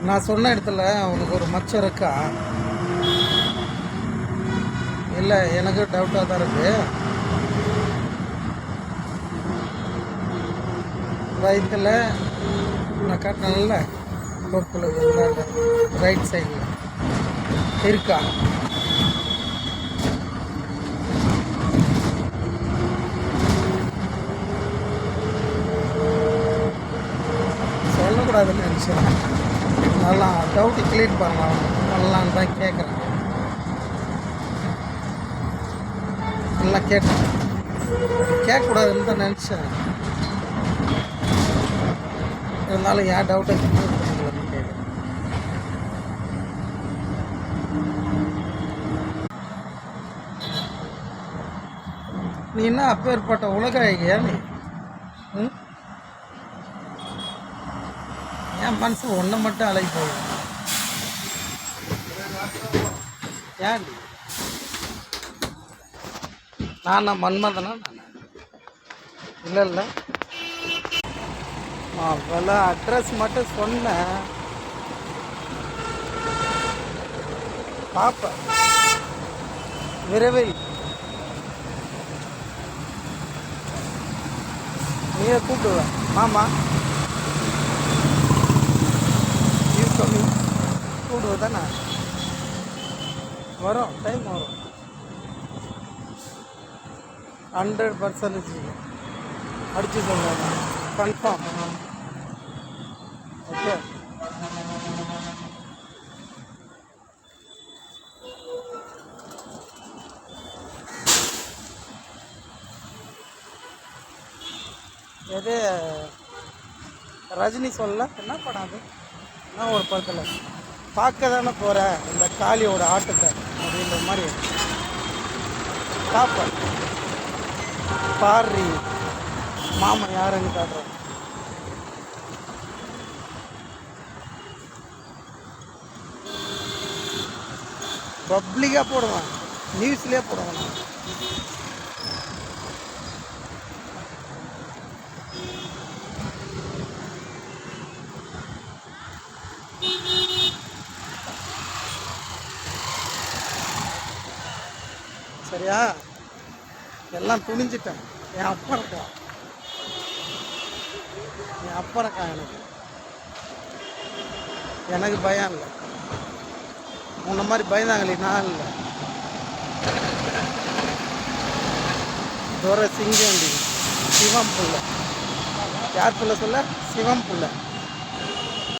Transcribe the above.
நான் சொன்ன இடத்துல உனக்கு ஒரு மச்சம் இருக்கா? இல்லை, எனக்கு டவுட்டாக தான் இருக்குது. வயிற்றில் நான் காட்டினேன்ல, தொப்புள் ரைட் சைடில் இருக்கா? சொல்லக்கூடாதுன்னு நினச்சேன். நல்லா டவுட்டு கிளியர் பண்ணலான்னு தான் கேட்குறேன். நல்லா கேட்டேன். கேட்கக்கூடாதுன்னு தான் நினச்சேன். இருந்தாலும் ஏன் டவுட்டை கிளியர் பண்ணிக்கலாம்னு கேட்குறேன். நீ என்ன அப்பேற்பட்ட உலக ஐயா நீ? என் மனசு ஒன்றை மட்டும் அழகி போயிடும். ஏன் நான் மன்மதனா? இல்லை இல்லை, அவ்வளோ அட்ரஸ் மட்டும் சொன்னேன். பாப்பா விரைவில் நீயே கூப்பிடுவேன். மாமா கூப்பிடுவதானே? வரும், டைம் வரும். 100% அடிச்சு சொல்லுவாங்க, கன்ஃபார்ம். ஓகே, எது ரஜினி சொல்ல என்ன படம் அது? நான் ஒரு படத்தில் பார்க்க தானே போகிறேன் இந்த காளியோட ஆட்டத்தை அப்படின்ற மாதிரி பார்ப்பேன். பாரி மாமா யாருன்னு காட்டுறேன். பப்ளிக்காக போடுவேன், நியூஸ்லேயே போடுவேன். சரியா? எல்லாம் துணிஞ்சிட்டேன். என் அப்பா இருக்கா, எனக்கு பயம் இல்லை. உன்ன மாதிரி பயந்தாங்களே நான் இல்லை. துரை சிங்கண்டி சிவம் புள்ள. யார் புள்ள சொல்ல? சிவம் புள்ள.